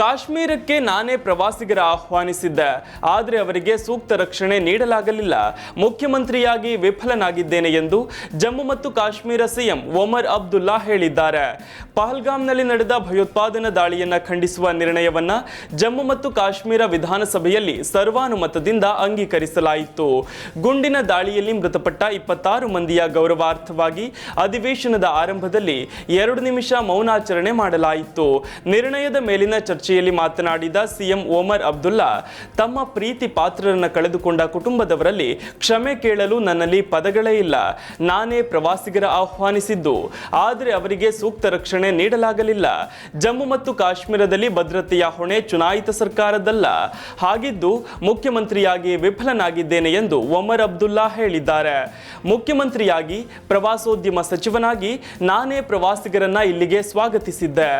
ಕಾಶ್ಮೀರಕ್ಕೆ ನಾನೇ ಪ್ರವಾಸಿಗರ ಆಹ್ವಾನಿಸಿದ್ದೆ, ಆದರೆ ಅವರಿಗೆ ಸೂಕ್ತ ರಕ್ಷಣೆ ನೀಡಲಾಗಲಿಲ್ಲ. ಮುಖ್ಯಮಂತ್ರಿಯಾಗಿ ವಿಫಲನಾಗಿದ್ದೇನೆ ಎಂದು ಜಮ್ಮು ಮತ್ತು ಕಾಶ್ಮೀರ ಸಿಎಂ ಒಮರ್ ಅಬ್ದುಲ್ಲಾ ಹೇಳಿದ್ದಾರೆ. ಪಹಲ್ಗಾಮ್ನಲ್ಲಿ ನಡೆದ ಭಯೋತ್ಪಾದನಾ ದಾಳಿಯನ್ನು ಖಂಡಿಸುವ ನಿರ್ಣಯವನ್ನ ಜಮ್ಮು ಮತ್ತು ಕಾಶ್ಮೀರ ವಿಧಾನಸಭೆಯಲ್ಲಿ ಸರ್ವಾನುಮತದಿಂದ ಅಂಗೀಕರಿಸಲಾಯಿತು. ಗುಂಡಿನ ದಾಳಿಯಲ್ಲಿ ಮೃತಪಟ್ಟ 26 ಮಂದಿಯ ಗೌರವಾರ್ಥವಾಗಿ ಅಧಿವೇಶನದ ಆರಂಭದಲ್ಲಿ 2 ನಿಮಿಷ ಮೌನಾಚರಣೆ ಮಾಡಲಾಯಿತು. ನಿರ್ಣಯದ ಮೇಲಿನ ಚರ್ಚೆಯಲ್ಲಿ ಮಾತನಾಡಿದ ಸಿಎಂ ಒಮರ್ ಅಬ್ದುಲ್ಲಾ, ತಮ್ಮ ಪ್ರೀತಿ ಪಾತ್ರರನ್ನು ಕಳೆದುಕೊಂಡ ಕುಟುಂಬದವರಲ್ಲಿ ಕ್ಷಮೆ ಕೇಳಲು ನನ್ನಲ್ಲಿ ಪದಗಳೇ ಇಲ್ಲ. ನಾನೇ ಪ್ರವಾಸಿಗರ ಆಹ್ವಾನಿಸಿದ್ದು, ಆದರೆ ಅವರಿಗೆ ಸೂಕ್ತ ರಕ್ಷಣೆ ನೀಡಲಾಗಲಿಲ್ಲ. ಜಮ್ಮು ಮತ್ತು ಕಾಶ್ಮೀರದಲ್ಲಿ ಭದ್ರತೆಯ ಹೊಣೆ ಚುನಾಯಿತ ಸರ್ಕಾರದಲ್ಲ. ಹಾಗಿದ್ದು ಮುಖ್ಯಮಂತ್ರಿಯಾಗಿ ವಿಫಲನಾಗಿದ್ದೇನೆ ಎಂದು ಒಮರ್ ಅಬ್ದುಲ್ಲಾ ಹೇಳಿದ್ದಾರೆ. ಮುಖ್ಯಮಂತ್ರಿಯಾಗಿ ಪ್ರವಾಸೋದ್ಯಮ ಸಚಿವನಾಗಿ ನಾನೇ ಪ್ರವಾಸಿಗರನ್ನ ಇಲ್ಲಿಗೆ ಸ್ವಾಗತಿಸಿದ್ದೆ.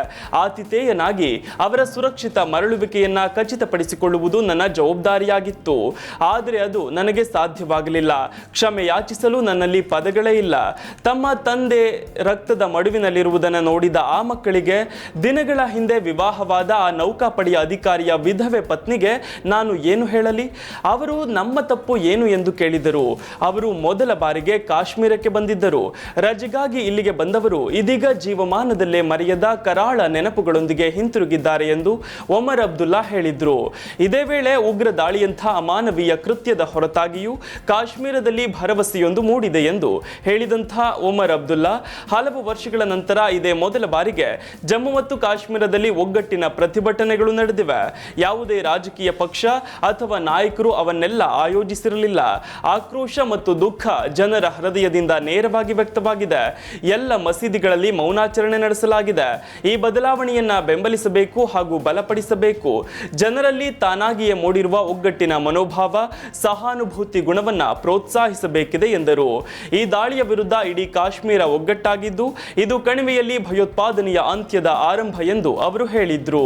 ಆತಿಥೇಯನಾಗಿ ಅವರ ಸುರಕ್ಷಿತ ಮರಳುವಿಕೆಯನ್ನ ಖಚಿತಪಡಿಸಿಕೊಳ್ಳುವುದು ನನ್ನ ಜವಾಬ್ದಾರಿಯಾಗಿತ್ತು. ಆದರೆ ಅದು ನನಗೆ ಸಾಧ್ಯವಾಗಲಿಲ್ಲ. ಕ್ಷಮೆ ಯಾಚಿಸಲು ನನ್ನಲ್ಲಿ ಪದಗಳೇ ಇಲ್ಲ. ತಮ್ಮ ತಂದೆ ರಕ್ತದ ಮಡುವಿನಲ್ಲಿರುವುದನ್ನು ನೋಡಿದ ಆ ಮಕ್ಕಳಿಗೆ, ದಿನಗಳ ಹಿಂದೆ ವಿವಾಹವಾದ ಆ ನೌಕಾಪಡೆಯ ಅಧಿಕಾರಿಯ ವಿಧವೆ ಪತ್ನಿಗೆ ನಾನು ಏನು ಹೇಳಲಿ? ಅವರು ನಮ್ಮ ತಪ್ಪು ಏನು ಎಂದು ಕೇಳಿದರು. ಅವರು ಮೊದಲ ಬಾರಿಗೆ ಕಾಶ್ಮೀರಕ್ಕೆ ಬಂದಿದ್ದರು. ರಜೆಗಾಗಿ ಇಲ್ಲಿಗೆ ಬಂದವರು ಇದೀಗ ಜೀವಮಾನದಲ್ಲೇ ಮರೆಯದ ಕರಾಳ ನೆನಪುಗಳೊಂದಿಗೆ ಹಿಂತಿರುಗಿದ್ದಾರೆ ಎಂದು ಒಮರ್ ಅಬ್ದುಲ್ಲಾ ಹೇಳಿದ್ರು. ಇದೇ ವೇಳೆ ಉಗ್ರ ದಾಳಿಯಂಥ ಅಮಾನವೀಯ ಕೃತ್ಯದ ಹೊರತಾಗಿಯೂ ಕಾಶ್ಮೀರದಲ್ಲಿ ಭರವಸೆಯೊಂದು ಮೂಡಿದೆ ಎಂದು ಹೇಳಿದಂಥ ಒಮರ್ ಅಬ್ದುಲ್ಲಾ, ಹಲವು ವರ್ಷಗಳ ನಂತರ ಇದೇ ಮೊದಲ ಬಾರಿಗೆ ಜಮ್ಮು ಮತ್ತು ಕಾಶ್ಮೀರದಲ್ಲಿ ಒಗ್ಗಟ್ಟಿನ ಪ್ರತಿಭಟನೆಗಳು ನಡೆದಿವೆ. ಯಾವುದೇ ರಾಜಕೀಯ ಪಕ್ಷ ಅಥವಾ ನಾಯಕರು ಅವನ್ನೆಲ್ಲ ಆಯೋಜಿಸಿರಲಿಲ್ಲ. ಆಕ್ರೋಶ ಮತ್ತು ದುಃಖ ಜನರ ಹೃದಯದಿಂದ ನೇರವಾಗಿ ವ್ಯಕ್ತವಾಗಿದೆ. ಎಲ್ಲ ಮಸೀದಿಗಳಲ್ಲಿ ಮೌನಾಚರಣೆ ನಡೆಸಲಾಗಿದೆ. ಈ ಬದಲಾವಣೆಯನ್ನ ಬೆಂಬಲಿಸಬೇಕು ಹಾಗೂ ಬಲಪಡಿಸಬೇಕು. ಜನರಲ್ಲಿ ತಾನಾಗಿಯೇ ಮೂಡಿರುವ ಒಗ್ಗಟ್ಟಿನ ಮನೋಭಾವ, ಸಹಾನುಭೂತಿ ಗುಣವನ್ನ ಪ್ರೋತ್ಸಾಹಿಸಬೇಕಿದೆ ಎಂದರು. ಈ ದಾಳಿಯ ವಿರುದ್ಧ ಇಡೀ ಕಾಶ್ಮೀರ ಒಗ್ಗಟ್ಟಾಗಿದ್ದು, ಇದು ಕಣಿವೆಯಲ್ಲಿ ಭಯೋತ್ಪಾದನೆಯ ಅಂತ್ಯದ ಆರಂಭ ಎಂದು ಅವರು ಹೇಳಿದ್ರು.